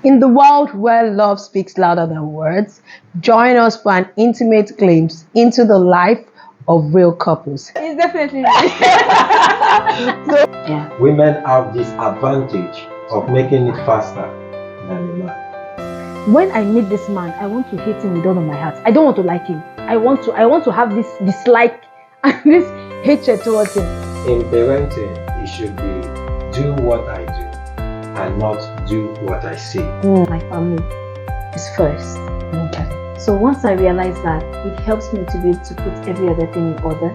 In the world where love speaks louder than words, join us for an intimate glimpse into the life of real couples. It's definitely Yeah. Women have this advantage of making it faster than a man. When I meet this man, I want to hate him with all of my heart. I don't want to like him. I want to have this dislike and this hatred towards him. In parenting, it should be do what I do and not do what I say. My family is first. Okay. So once I realize that, it helps me to be able to put every other thing in order.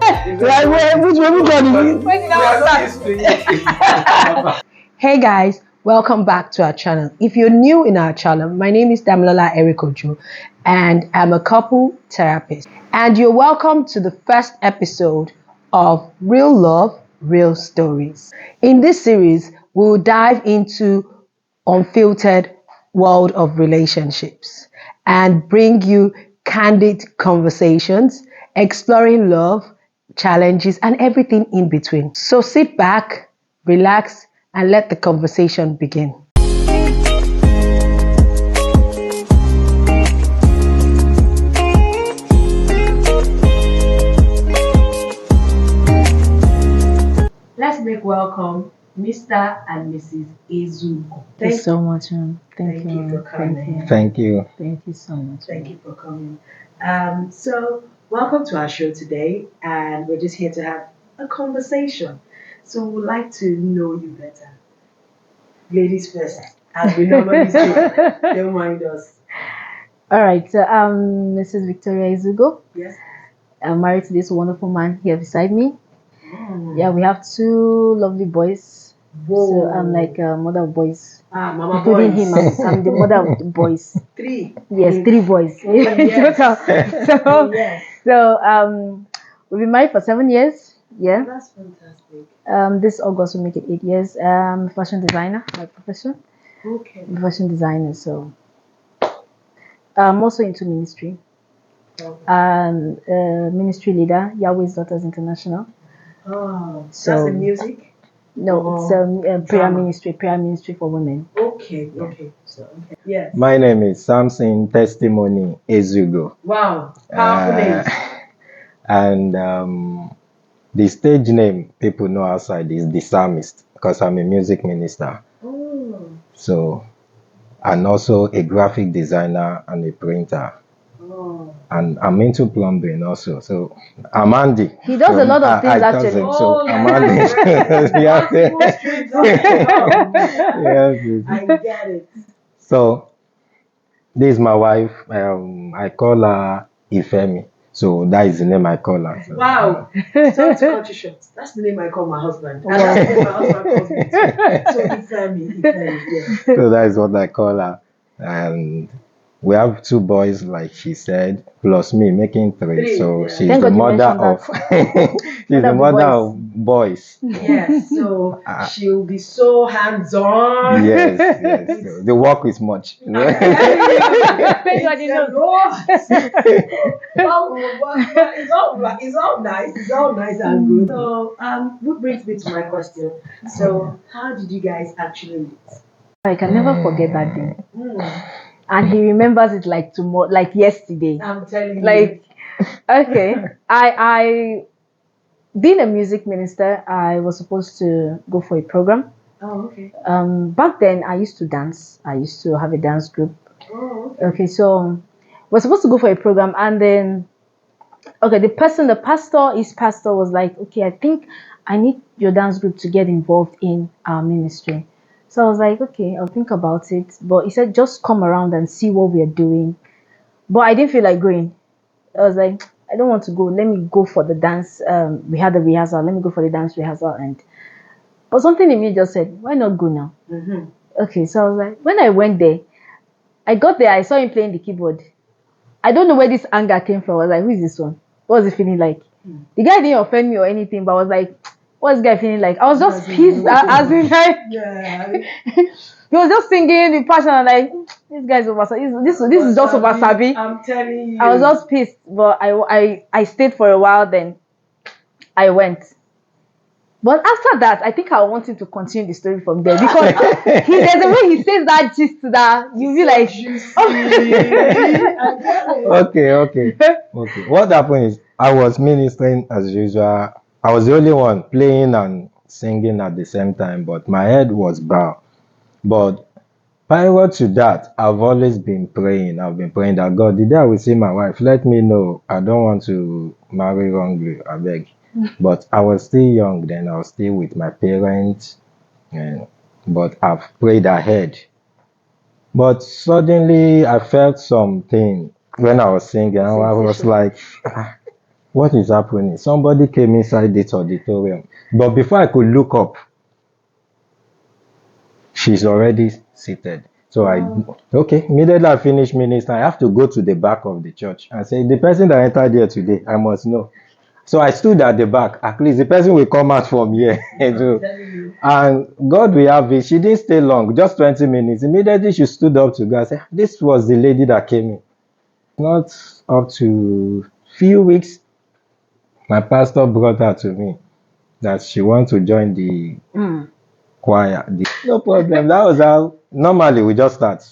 Hey guys, welcome back to our channel. If you're new in our channel, my name is Damilola Eric-Ojo and I'm a couple therapist. And you're welcome to the first episode of Real Love, Real Stories. In this series, we'll dive into unfiltered world of relationships and bring you candid conversations, exploring love, challenges, and everything in between. So sit back, relax, and let the conversation begin. Let's make welcome Mr. and Mrs. Ezugo. Thank you so much, ma'am. Thank you for coming. Thank you. Thank you so much. Thank you for coming. So welcome to our show today, and we're just here to have a conversation. So we'd like to know you better. Ladies first, as we normally do. Don't mind us. All right. So Mrs. Victoria Ezugo. Yes. I'm married to this wonderful man here beside me. Mm. Yeah, we have two lovely boys. Whoa. So I'm like a mother of boys. Mama Including boys. him, I'm the mother of the boys. Three. Yes, three boys. Yes. So, Yes. so we've been married for 7 years. Yeah. That's fantastic. This August will make it 8 years. Fashion designer, my profession. Okay. I'm a fashion designer, so I'm also into ministry. Okay. Ministry leader, Yahweh's Daughters International. Oh, So- that's the music? No, it's prayer ministry for women. Okay, okay. So, okay. Yes. My name is Samson Testimony Ezugo. Wow, powerful names. And the stage name people know outside is The Psalmist because I'm a music minister. Oh, So, and also a graphic designer and a printer. oh. And I'm into plumbing also. So I'm Andy. He does a lot of things, does actually. it, so Oh, I'm yes. Andy. Yes. Yes. I get it. So this is my wife. I call her Ifemi. So that is the name I call her. So, Wow. So to cut you short, that's the name I call my husband. And that's the name my husband calls me too. So Ifemi, yeah. So that is what I call her. And we have two boys, like she said, plus me, making three. Three, So yeah. she's Thank the God you mother mentioned of she's Mother the of the mother boys. of boys. Yes, so she'll be so hands-on. Yes, yes. So the work is much. I'm telling you, God you it's a lot. But it's all nice. It's all nice and good. So, what brings me to my question? So, how did you guys actually meet? I can never forget that day. Hmm, And he remembers it like tomorrow, like yesterday. I'm telling you. Like, okay, I being a music minister, I was supposed to go for a program. Oh, okay. Back then I used to dance. I used to have a dance group. Oh, okay. Okay, so we're supposed to go for a program, and then the pastor was like, okay, I think I need your dance group to get involved in our ministry. So I was like, okay, I'll think about it. But he said, just come around and see what we are doing. But I didn't feel like going. I was like, I don't want to go. Let me go for the dance. We had the rehearsal. Let me go for the dance rehearsal. But something in me just said, why not go now? Mm-hmm. Okay, so I was like, when I went there, I got there, I saw him playing the keyboard. I don't know where this anger came from. I was like, who is this one? What was he feeling like? The guy didn't offend me or anything, but I was like, what's this guy feeling like? I was just pissed, as in like, Yeah. he was just singing with passion. I'm like, this guy's over. This is just over Sabi. I'm telling you. I was just pissed, but I stayed for a while. Then I went. But after that, I think I want him to continue the story from there because there's a way he says that gist that you be like, Okay. What happened is I was ministering as usual. I was the only one playing and singing at the same time, but my head was bowed. But prior to that, I've always been praying. I've been praying that God, the day I will see my wife, let me know. I don't want to marry wrongly, I beg. But I was still young then. I was still with my parents, and but I've prayed ahead. But suddenly I felt something when I was singing. And I was like, "Ah, what is happening?" Somebody came inside this auditorium. But before I could look up, she's already seated. So okay, immediately I finish ministering, I have to go to the back of the church and say, the person that entered here today, I must know. So I stood at the back. At least the person will come out from here. So, and God will have it. She didn't stay long, just 20 minutes. Immediately she stood up to go and say, this was the lady that came in. Not up to few weeks, my pastor brought her to me that she wants to join the choir. No problem. That was how normally we just start.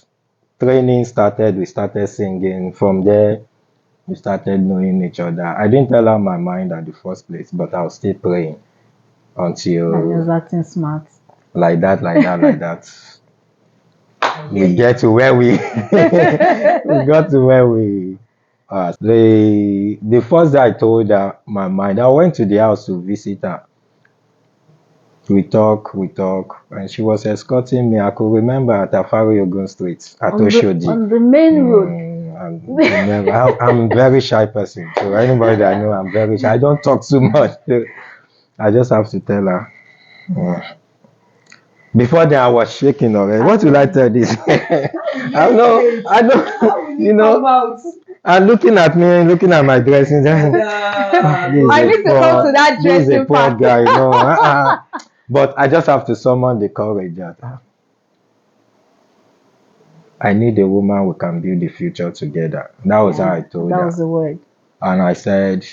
Training started, we started singing. From there, we started knowing each other. I didn't tell her my mind at the first place, but I was still praying and he was until acting smart. like that. We get to where we we got to where we are. The first day I told her my mind, I went to the house to visit her. We talk, and she was escorting me. I could remember at Afari Ogun Street at Oshodi. On the main road. I'm a very shy person. So anybody that I know, I'm very shy. I don't talk too much. I just have to tell her. Before then, I was shaking already. What will I tell this? I don't, and looking at me, looking at my dressing. I need to come to that This is a dressing poor part. guy, But I just have to summon the courage that I need a woman we can build the future together. That was how I told That her. was the word. And I said,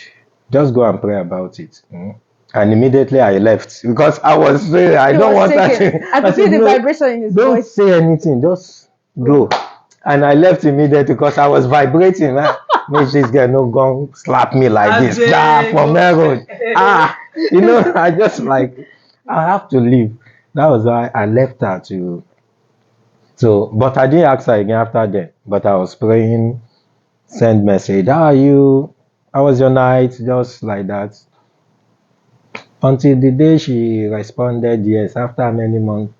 just go and pray about it. And immediately I left because I was saying, I don't want that. I could see the vibration in his Don't voice. say anything, just go. And I left immediately because I was vibrating. Make this girl no go slap me like this. From road. I just like, I have to leave. That was why I left her to. So, but I didn't ask her again after that. But I was praying, send message. How are you? How was your night? Just like that. Until the day she responded yes, after many months,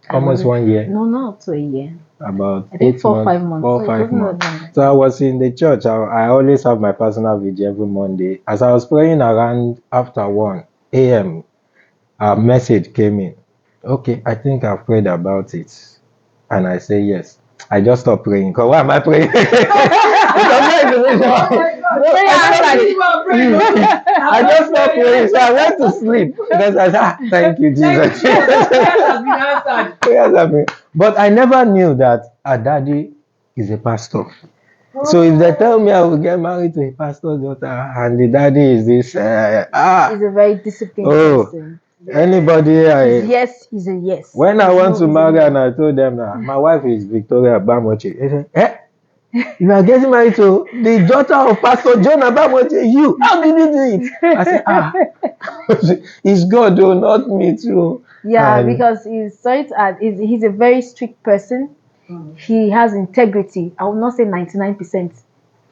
almost 1 year. No, not up to a year. About I think 8 4 months. 5 months. 4 So it 5 wasn't months. that long. So I was in the church. I always have my personal vigil every Monday. As I was praying around after 1 a.m., a message came in. Okay, I think I've prayed about it. And I say yes. I just stopped praying. Because why am I praying? I just stopped praying. So I went to sleep. Because I said, thank you, Jesus. Prayers have been. But I never knew that a daddy is a pastor. So if they tell me I will get married to a pastor's daughter and the daddy is this, He's a very disciplined person. Anybody Yes, he's a yes. When I want to marry and I told them that my wife is Victoria Abamoche, they said, you are getting married to the daughter of Pastor John Abamoche, you, how did you do it? I said, it's God, though, not me too. Yeah, because he's a very strict person. He has integrity. I will not say 99%,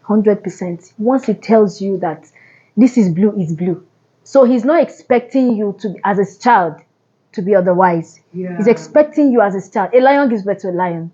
100%. Once he tells you that this is blue, it's blue. So he's not expecting you to, as a child, to be otherwise. Yeah. He's expecting you as a child. A lion gives birth to a lion.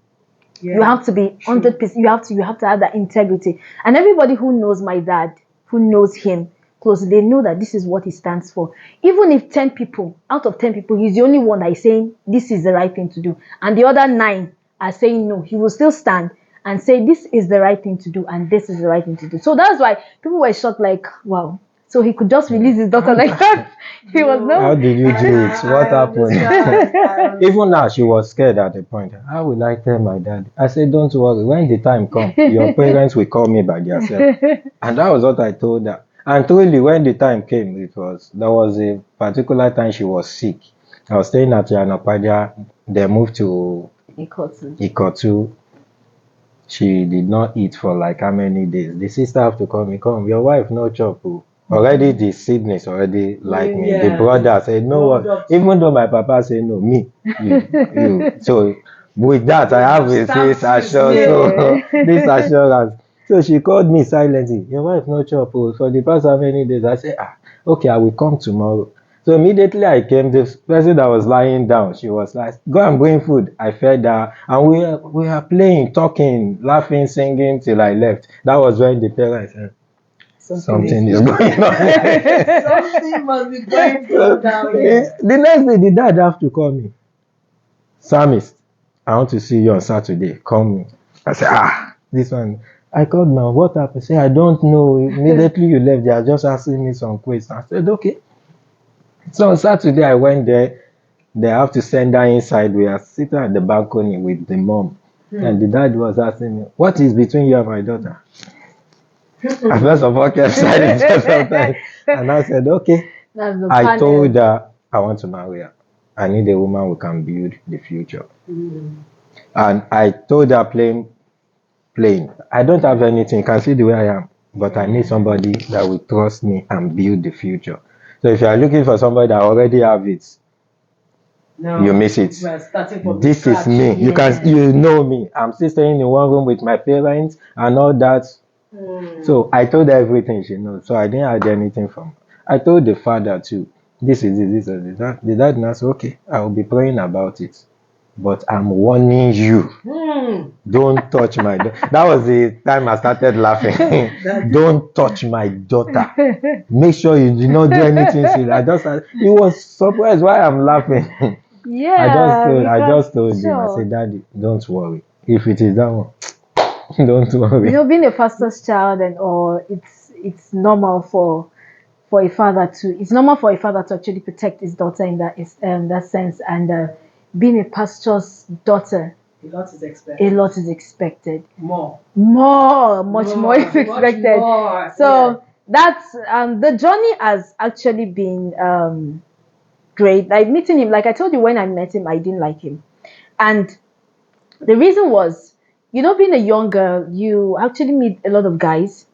Yeah. You have to be 100%. You have to have that integrity. And everybody who knows my dad, who knows him closely, they know that this is what he stands for. Even if 10 people, out of 10 people, he's the only one that is saying this is the right thing to do, and the other 9 are saying no, he will still stand and say this is the right thing to do and this is the right thing to do. So that's why people were shocked, like, wow. So he could just release his daughter like that. He was no. How did you do it? What happened? Even now, she was scared at the point. How will I tell my dad? I said, don't worry. When the time comes, your parents will call me by themselves. And that was what I told her. And truly, when the time came, there was a particular time she was sick. I was staying at Yanapaja. They moved to Ikotu. Ikotu. She did not eat for like how many days. The sister have to call me, come, your wife no chop. Oh. Already the sickness already like me. The Yeah, brother said, no warmed what? up to Even though my papa said no, me, you. So with that, I have this assurance. So Yeah. this assurance. So she called me silently. Your wife no chop. Oh. For the past how many days? I said, okay, I will come tomorrow. So immediately I came, this person that was lying down, she was like, go and bring food. I fed her, and we are playing, talking, laughing, singing till I left. That was when the parents said, something is going on. Something must be going on down here. The next day, the dad have to call me. Psalmist, I want to see you on Saturday. Call me. I said, this one. I called my what happened? Say, I don't know. Immediately you left, they are just asking me some questions. I said, okay. So on Saturday, I went there. They have to send her inside. We are sitting at the balcony with the mom. And the dad was asking me, what is between you and my daughter? I first of all kept silent for some time. And I said, okay. That's the I panel. told her I want to marry her. I need a woman who can build the future. And I told her plain. I don't have anything. You can see the way I am. But I need somebody that will trust me and build the future. So if you are looking for somebody that already have it, Now, you miss it. we are starting from This is scratch. me. You can, you know me. I'm still staying in one room with my parents and all that. So I told her everything she knows. So I didn't hide anything from her. I told the father too. This is this is that. The dad now said, okay, I will be praying about it. But I'm warning you. Don't touch my daughter. That was the time I started laughing. Don't touch my daughter. Make sure you do not do anything silly. He was surprised why I'm laughing. Yeah, I because just told him, I sure. said, Daddy, don't worry. If it is that one, don't worry. Being a pastor's child and all, it's normal for a father to actually protect his daughter in that sense, and being a pastor's daughter, A lot is expected. a lot is expected. More. Much more is expected. More. So that's the journey has actually been great. Like meeting him, like I told you, when I met him, I didn't like him, and the reason was, being a young girl, you actually meet a lot of guys,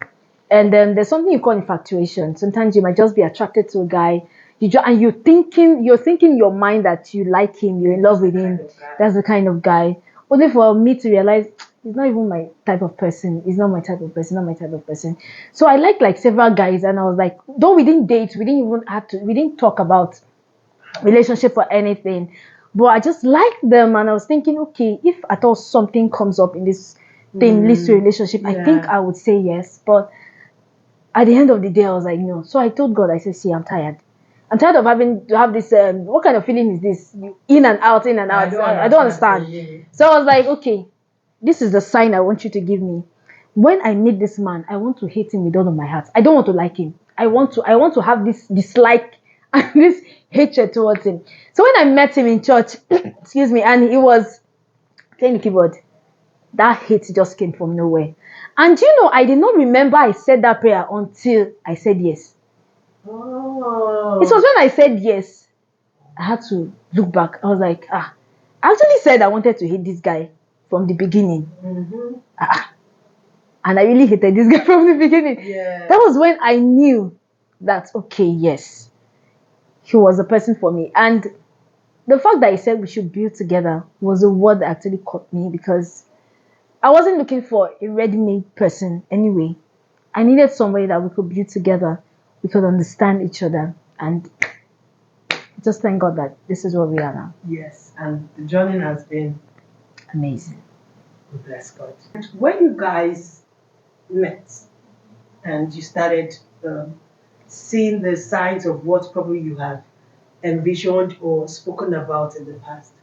and then there's something you call infatuation. Sometimes you might just be attracted to a guy, and you're thinking in your mind that you like him, you're in love with him. That's the kind of guy. Only for me to realize he's not even my type of person. He's not my type of person. Not my type of person. So I liked like several guys, and I was like, though we didn't date, we didn't talk about relationship or anything, but I just liked them, and I was thinking, okay, if at all something comes up in this thing leads to a relationship, I think I would say yes. But at the end of the day, I was like, no. So I told God, I said, see, I'm tired. I'm tired of having to have this. What kind of feeling is this? You in and out, in and out. I don't understand. So I was like, okay, this is the sign I want you to give me. When I meet this man, I want to hate him with all of my heart. I don't want to like him. I want to have this dislike and this hatred towards him. So when I met him in church, excuse me, and he was playing the keyboard, that hate just came from nowhere. And I did not remember I said that prayer until I said yes. Oh. It was when I said yes, I had to look back. I was like, I actually said I wanted to hate this guy from the beginning. And I really hated this guy from the beginning. Yeah. That was when I knew that, okay, yes, he was the person for me. And the fact that he said we should build together was a word that actually caught me, because I wasn't looking for a ready-made person anyway. I needed somebody that we could build together, we could understand each other, and just thank God that this is where we are now. Yes, and the journey has been Amazing. bless God. And when you guys met and you started seeing the signs of what probably you have envisioned or spoken about in the past,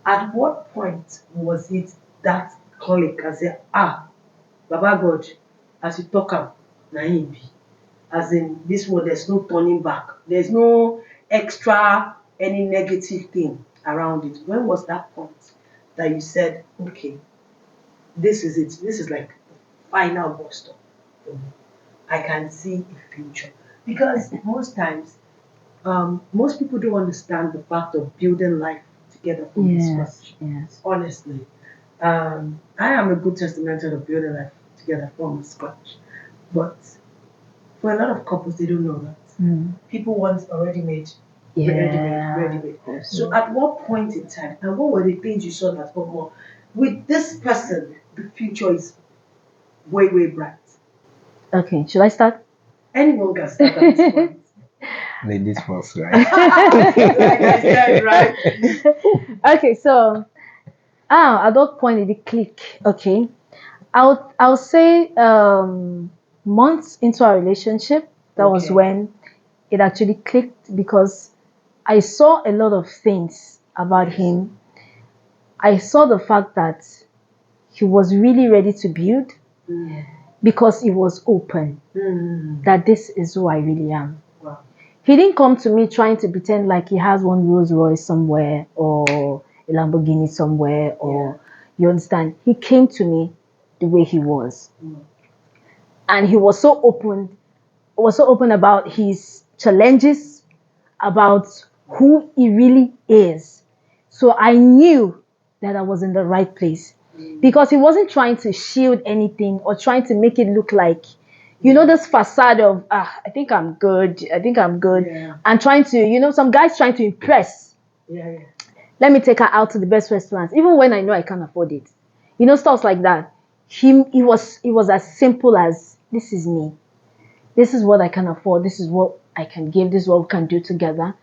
at what point was it that click and say, Baba God, as you talk am, na him be. As in this one, there's no turning back. There's no extra any negative thing around it. When was that point that you said, okay, this is it. This is like the final bus stop for me. I can see a future. Because most times, most people don't understand the fact of building life together from the Yes, scratch. yes. Honestly, I am a good testament of building life together from the scratch. But for a lot of couples, they don't know that. People want already made, ready made. So, at what point in time, and what were the things you saw that, oh, more with this person, the future is way, way bright? Okay, should I start? Anyone can start at this point. Ladies first, right? Like I said, right? Okay, so at what point did it click? Okay, I'll say months into our relationship, that was Okay. when it actually clicked, because I saw a lot of things about him. I saw the fact that he was really ready to build, because he was open that this is who I really am. Wow. He didn't come to me trying to pretend like he has one Rolls Royce somewhere or a Lamborghini somewhere, or you understand. He came to me the way he was, and he was so open about his challenges, about who he really is. So I knew that I was in the right place, because he wasn't trying to shield anything or trying to make it look like, this facade of, I think I'm good, Yeah. and trying to, some guys trying to impress. Yeah. Let me take her out to the best restaurants, even when I know I can't afford it. Stuff like that. It was as simple as, this is me. This is what I can afford. This is what I can give. This is what we can do together.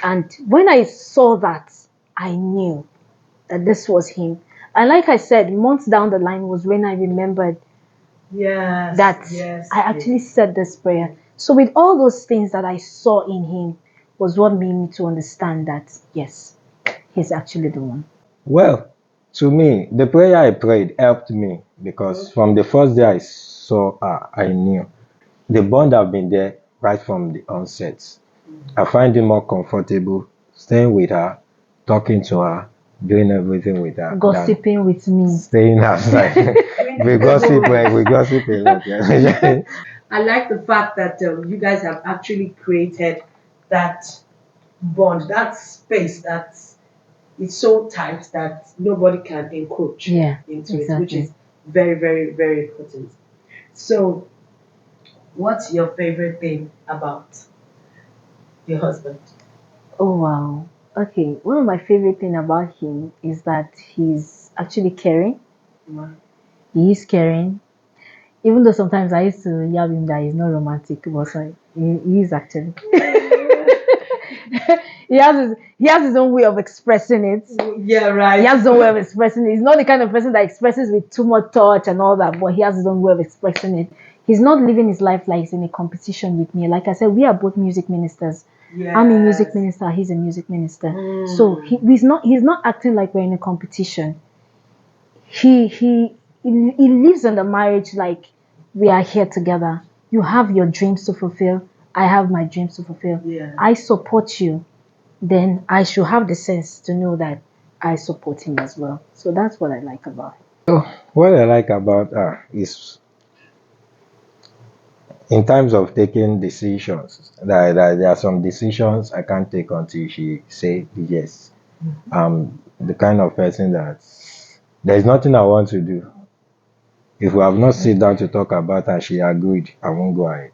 And when I saw that, I knew that this was him. And like I said, months down the line was when I remembered Yes. that Yes. I actually said this prayer. So with all those things that I saw in him was what made me to understand that, yes, he's actually the one. Well, to me, the prayer I prayed helped me because from the first day I saw her, I knew the bond have been there right from the onset. I find it more comfortable staying with her, talking to her, doing everything with her than Gossiping with me. staying outside. We gossip a lot. Yeah. I like the fact that you guys have actually created that bond, that space that is so tight that nobody can encroach Yeah, into it, which exactly. is very, very, very important. So, what's your favorite thing about your husband? Oh wow. Okay. One of my favorite thing about him is that he's actually caring. Wow. He is caring. Even though sometimes I used to yell him that he's not romantic, but sorry, he is actually. He has his own way of expressing it. Yeah, right. He has his own way of expressing it. He's not the kind of person that expresses with too much touch and all that, but he has his own way of expressing it. He's not living his life like he's in a competition with me. Like I said, we are both music ministers. I'm a music Yes. minister, he's a music minister. So he's not acting like we're in a competition. He lives in the marriage like we are here together. You have your dreams to fulfill. I have my dreams to fulfill. Yeah. I support you. Then I should have the sense to know that I support him as well. So that's what I like about him. So what I like about her is in terms of taking decisions, that there are some decisions I can't take until she say yes. The kind of person that there's nothing I want to do. If we have not sit down to talk about and she agreed, I won't go ahead.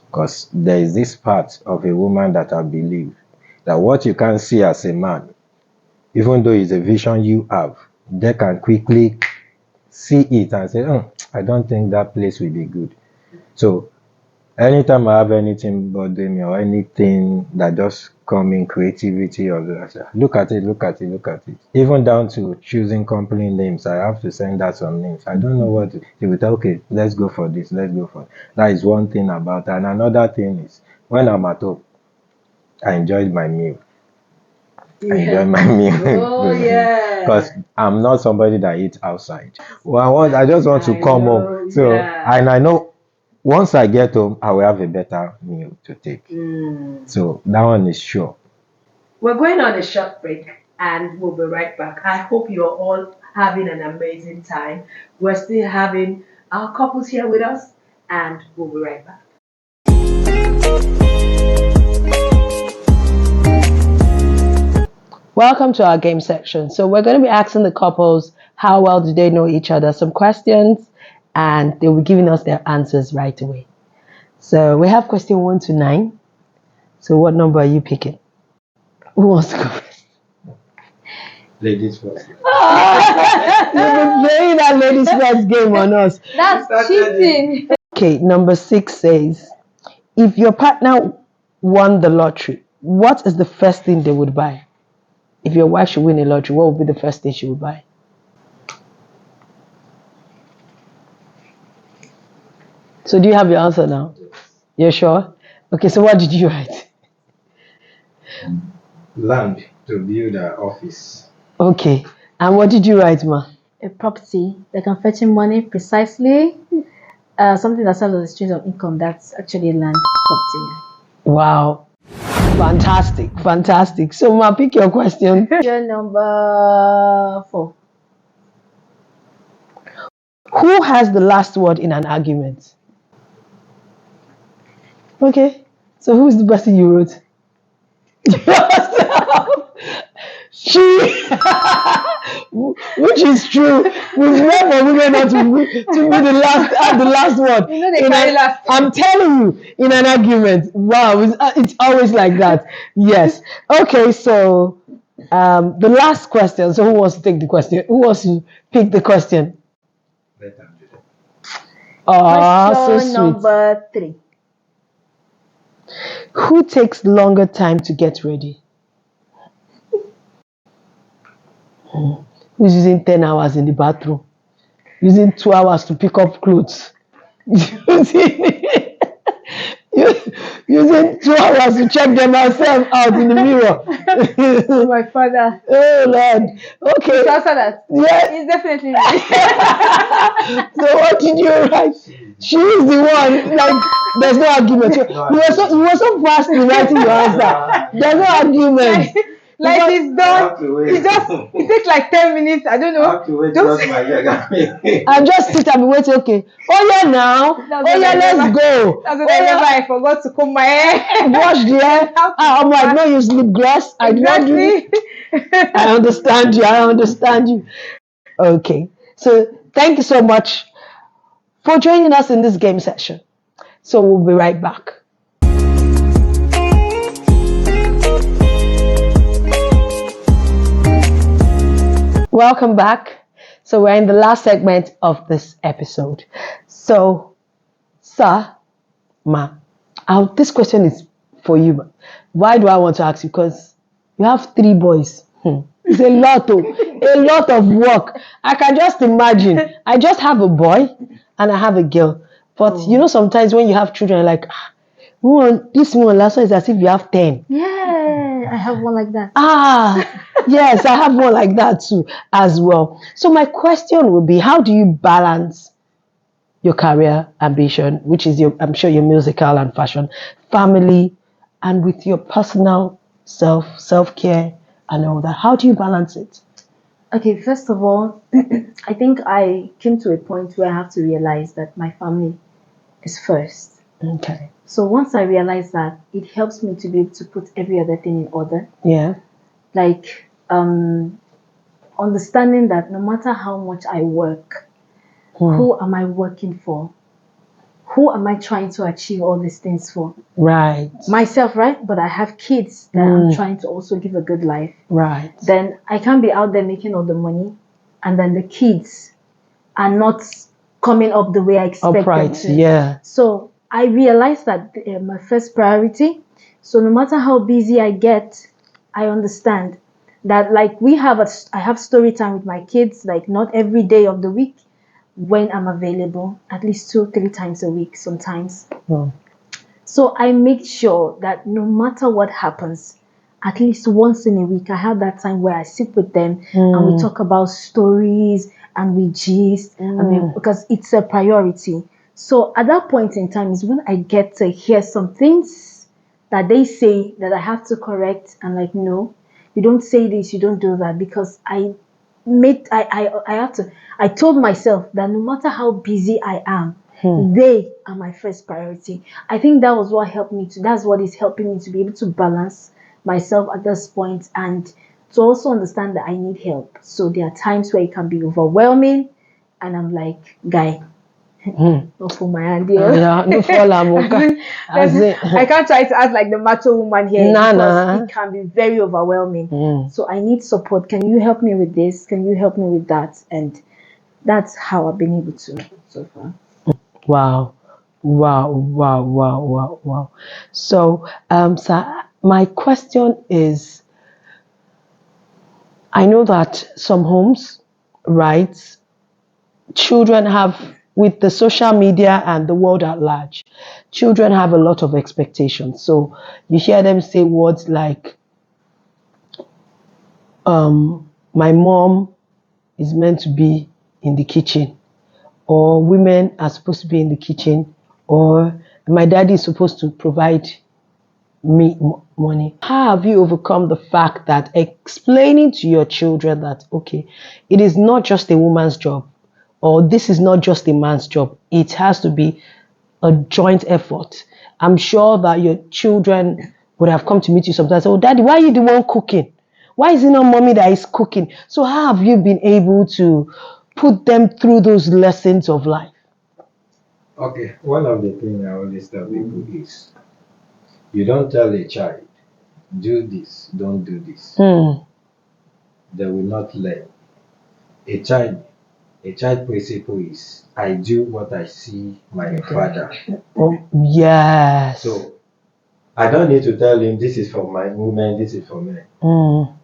Because there is this part of a woman that I believe that what you can't see as a man, even though it's a vision you have, they can quickly see it and say, oh, I don't think that place will be good. So anytime I have anything bothering me or anything that just come in creativity or I say, look at it, look at it, look at it. Even down to choosing company names, I have to send out some names. I don't know what to, they will tell, okay, let's go for this, let's go for it. That is one thing about it. And another thing is when I'm at home, I enjoyed my meal. I enjoy my meal. Oh yeah. Because I'm not somebody that eats outside. Well, I just want to I come know, home. So yeah. and I know once I get home, I will have a better meal to take. So that one is sure. We're going on a short break and we'll be right back. I hope you're all having an amazing time. We're still having our couples here with us, and we'll be right back. Welcome to our game section. So we're going to be asking the couples how well do they know each other, some questions, and they'll be giving us their answers right away. So we have question 1 to 9. So what number are you picking? Who wants to go first? Ladies first. You've been playing that ladies first game on us. That's cheating. Okay, number 6 says, if your partner won the lottery, what is the first thing they would buy? If your wife should win a lottery, what would be the first thing she would buy? So do you have your answer now? You're sure? Okay, so what did you write? Land to build an office. Okay, and what did you write, Ma? A property that can fetch him money, precisely something that serves as a stream of income. That's actually land property. Wow, fantastic, fantastic. So Ma, pick your question. Question number 4. Who has the last word in an argument? Okay, so who's the person you wrote? She, which is true. We've never women not to be the last, have the last word. You know they carry last. I'm telling you, in an argument, wow, it's always like that. Yes. Okay, so the last question. So who wants to take the question? Who wants to pick the question? Let them do that. Oh, so Question sweet. number 3. Who takes longer time to get ready? Who's using 10 hours in the bathroom? Using 2 hours to pick up clothes? Using 2 hours to check themselves out in the mirror? Oh, my father. Oh, Lord. Okay. To answer that. Yeah. It's definitely me. So what did you write? She is the one. Like, there's no argument. You were so fast in writing your answer. There's no argument. Like it's done. It takes like 10 minutes. I don't know. I have to wait Don't- just my leg. I just sit and be waiting. Okay. Oh yeah, now. That's Oh what yeah, I let's remember. go. That's Oh what I remember. yeah, I forgot to comb my hair. wash the hair. I not use lip gloss. I did not do this. Exactly. I understand you. I understand you. Okay. So thank you so much for joining us in this game session. So we'll be right back. Welcome back. So we're in the last segment of this episode. So, sir, Ma, this question is for you. Ma. Why do I want to ask you? Because you have 3 boys. It's a lot of work. I can just imagine. I just have a boy and I have a girl. But you know, sometimes when you have children, like, this one last one is as if you have 10. Yeah, I have one like that. Yes, I have one like that too as well. So my question would be, how do you balance your career ambition, which is I'm sure your musical and fashion, family, and with your personal self-care and all that? How do you balance it? Okay, first of all, I think I came to a point where I have to realize that my family is first. Okay. So once I realize that, it helps me to be able to put every other thing in order. Yeah. Like understanding that no matter how much I work, who am I working for? Who am I trying to achieve all these things for? Right. Myself, right? But I have kids that I'm trying to also give a good life. Right. Then I can't be out there making all the money, and then the kids are not coming up the way I expect them Upright. to. Yeah. So I realized that my first priority. So no matter how busy I get, I understand that like I have story time with my kids, like not every day of the week when I'm available, at least 2-3 times a week sometimes. So I make sure that no matter what happens, at least once in a week, I have that time where I sit with them and we talk about stories and we gist. I mean, because it's a priority. So at that point in time is when I get to hear some things that they say that I have to correct and like, no, you don't say this, you don't do that, because I told myself that no matter how busy I am, They are my first priority. I think that was what helped me to, that's what is helping me to be able to balance myself at this point and to also understand that I need help. So there are times where it can be overwhelming and I'm like, guy, not for my hand here. Yeah, no fall am, as in- I can't try to act like the macho woman here Nah, because nah. it can be very overwhelming. So I need support. Can you help me with this? Can you help me with that? And that's how I've been able to so far. Wow. Wow. So, sir, my question is, I know that some homes, right, children have, with the social media and the world at large, children have a lot of expectations. So you hear them say words like, my mom is meant to be in the kitchen, or women are supposed to be in the kitchen, or my daddy is supposed to provide me money. How have you overcome the fact that explaining to your children that, okay, it is not just a woman's job, or this is not just a man's job, it has to be a joint effort? I'm sure that your children would have come to meet you sometimes. Oh, daddy, why are you the one cooking? Why is it not mommy that is cooking? So how have you been able to put them through those lessons of life? Okay, one of the things I always tell people is you don't tell a child, do this, don't do this. They will not learn. A child, a child principle is I do what I see my father. Oh, yes. So I don't need to tell him this is for my women, this is for men.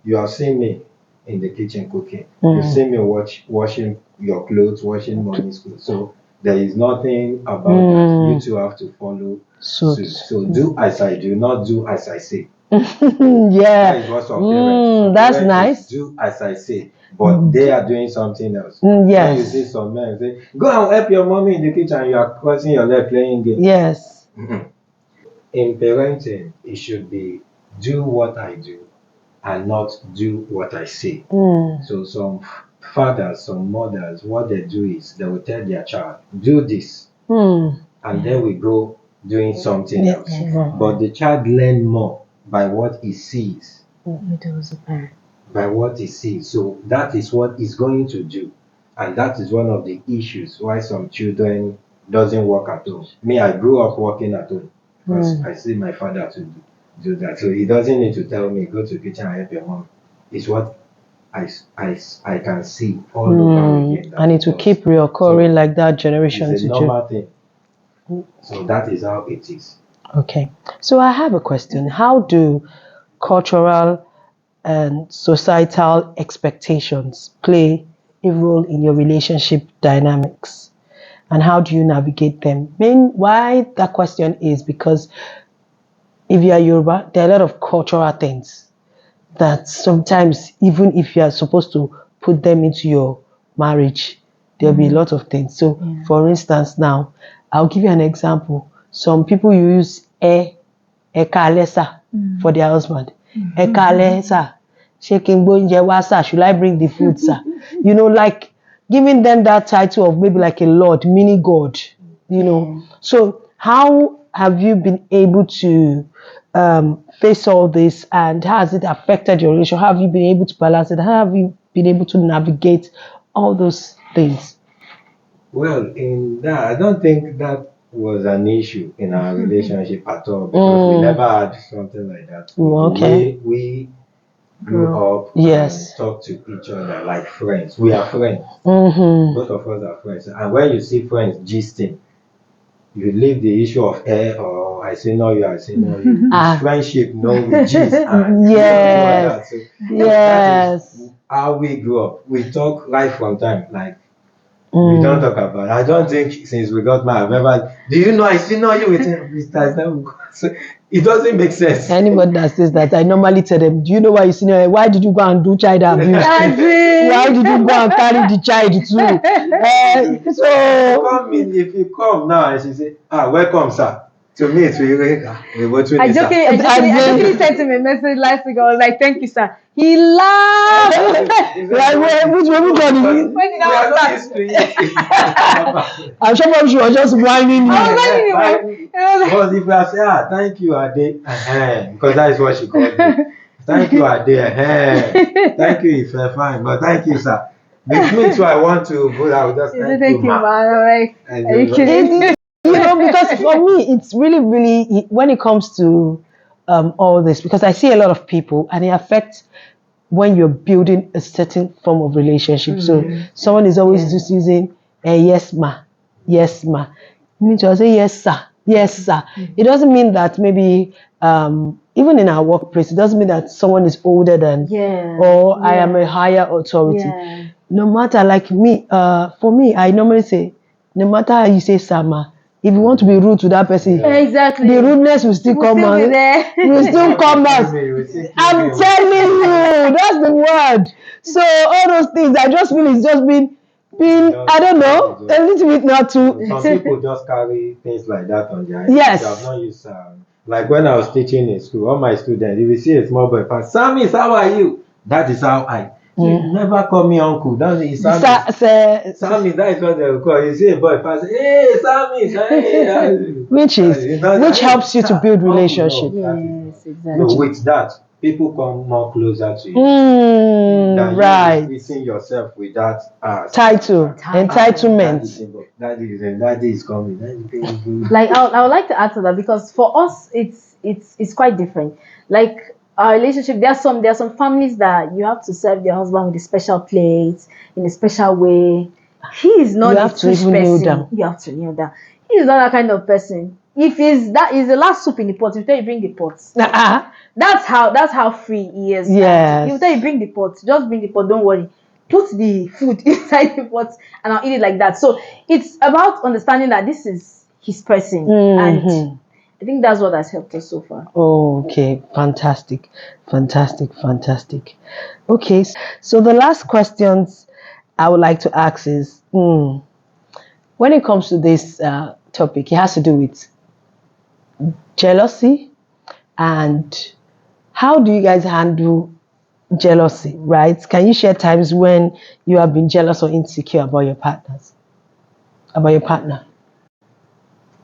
You have seen me in the kitchen cooking. You've seen me washing your clothes, washing mommy's clothes. So there is nothing about that. You two have to follow suit. So do as I do, not do as I say. Yeah. That is what some parents. That's Parents nice. do as I say, but they are doing something else. Yes. When you see some men say, go and help your mommy in the kitchen, and you are crossing your leg playing games. Yes. In parenting, it should be do what I do and not do what I say. So some fathers, some mothers, what they do is they will tell their child, do this, and then we go doing something else. But the child learn more by what he sees. By what he sees. So that is what he's going to do. And that is one of the issues why some children doesn't work at home. Me, I grew up working at home because I see my father to do that. So he doesn't need to tell me, go to the kitchen and help your mom. It's what I can see all over again. And it will keep reoccurring like that generation it's a to normal thing. So that is how it is. Okay. So I have a question. How do cultural and societal expectations play a role in your relationship dynamics? And how do you navigate them? Why that question is because if you are Yoruba, there are a lot of cultural things that sometimes, even if you are supposed to put them into your marriage, there'll be a lot of things. So, for instance, now, I'll give you an example. Some people use ekalesa for their husband. Ekalesa, shaking bonje should I bring the food, sir? You know, like giving them that title of maybe like a lord, mini god, you know. So, how have you been able to face all this, and how has it affected your relationship? How have you been able to balance it? How have you been able to navigate all those things? Well, in that, I don't think that was an issue in our relationship at all because we never had something like that. Okay. We grew up and talk to each other like friends. We are friends. Both of us are friends. And when you see friends gisting, you leave the issue of or I say no you, I say no you. It's friendship, no we gist. Yes. So that is how we grew up. We talk right from time. Like we don't talk about it. I don't think since we got married I've ever, do you know I still know you with him. So it doesn't make sense. Anybody that says that, I normally tell them, do you know why you see me? Why did you go and do child abuse? Why did you go and carry the child too? So if you come now and she say, welcome sir. To me, it's really what I jokingly sent him a message last week. I was like, "Thank you, sir." He laughed. Like, which one is When did I start? I'm sure probably she was just whining I was you. like, anyway. Because if I say, thank you, Ade, because that is what she called me. Thank you, Ade, thank you, if you're fine, but thank you, sir. With me too, I want to, but I will just Thank you, man. I'm like, are you kidding? Because for me, it's really, when it comes to all this, because I see a lot of people and it affects when you're building a certain form of relationship. So someone is always just using yes, ma, yes, ma. You need to say yes, sir, yes, sir. It doesn't mean that maybe even in our workplace, it doesn't mean that someone is older than or I am a higher authority. No matter, like me, for me, I normally say, no matter how you say sama, if you want to be rude to that person, Exactly. the rudeness will still come out. Will still come out. I'm telling you, that's the word. So all those things, I just feel it's just been I don't know, a little bit not too. Some people just carry things like that on their head. Yes. They have not used like when I was teaching in school, all my students, if you see a small boy pass, Sammy, how are you? That is how I. Never call me uncle. That is Sammy. Sammy, that is what they will call. You see a boy pass, hey, Sammy, hey. Which helps you to build relationship. Yes, exactly. So with that, people come more closer to you. Than Right. you treating yourself with that title, entitlement. That is coming. Like I would like to add to that because for us it's quite different. Like our relationship, there are some families that you have to serve their husband with a special plate in a special way. He is not You have to even kneel down. You have to kneel down. He is not that kind of person. If that is the last soup in the pot, you tell you bring the pot. That's how free he is. Yes. You tell you bring the pot, just bring the pot, don't worry. Put the food inside the pot and I'll eat it like that. So it's about understanding that this is his person. And I think that's what has helped us so far. Okay, fantastic. Okay, so the last questions I would like to ask is, when it comes to this topic, it has to do with jealousy and how do you guys handle jealousy, right? Can you share times when you have been jealous or insecure about your partner? Has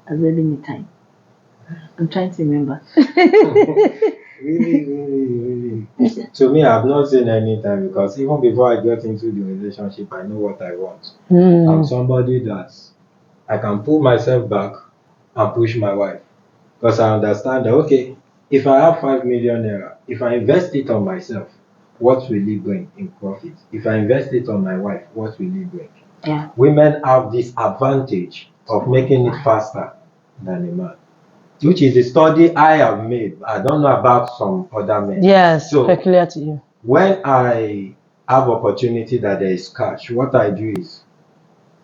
there been a time? I'm trying to remember. Really. To me, I've not seen any time because even before I get into the relationship, I know what I want. I'm somebody that I can pull myself back and push my wife because I understand that, okay, if I have 5 million naira, if I invest it on myself, what will it bring in profit? If I invest it on my wife, what will it bring? Yeah. Women have this advantage of making it faster than a man, which is the study I have made. I don't know about some other men. Yes, so peculiar to you. When I have opportunity that there is cash, what I do is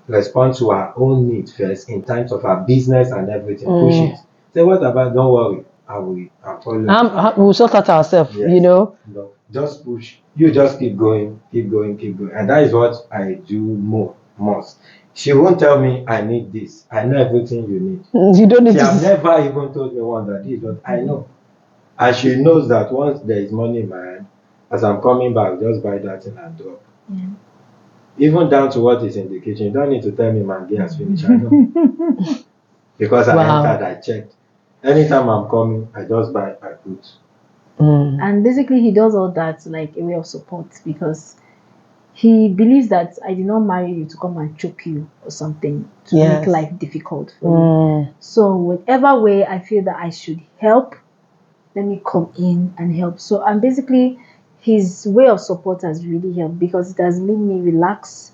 respond to our own need first in terms of our business and everything. Push it. Say, what about? Don't worry, I'll follow. We'll sort out ourselves. Yes. No, just push. You just keep going, and that is what I do most. She won't tell me I need this. I know everything you need. You don't need She has never even told me one that is what I know. And she knows that once there is money in my hand, as I'm coming back, just buy that thing and drop. Yeah. Even down to what is in the kitchen. You don't need to tell me my gas finished. I know. Because I entered, I checked. Anytime I'm coming, I just buy, I put. And basically he does all that like a way of support because he believes that I did not marry you to come and choke you or something to make life difficult for you. So whatever way I feel that I should help, let me come in and help. So and basically his way of support has really helped because it has made me relax.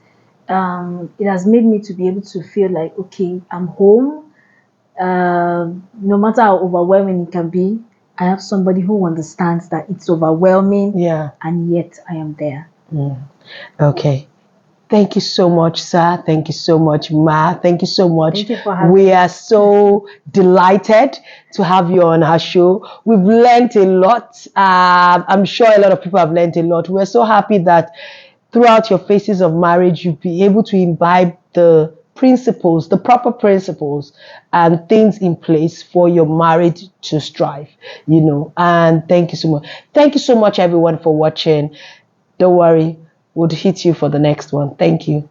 It has made me to be able to feel like, okay, I'm home. No matter how overwhelming it can be, I have somebody who understands that it's overwhelming. Yeah. And yet I am there. Okay. Thank you so much, sir. Thank you so much, Ma. Thank you so much. Thank you for having me. We are so delighted to have you on our show. We've learned a lot. I'm sure a lot of people have learned a lot. We're so happy that throughout your phases of marriage, you'll be able to imbibe the principles, the proper principles and things in place for your marriage to strive, And thank you so much. Thank you so much, everyone, for watching. Don't worry, we'll hit you for the next one. Thank you.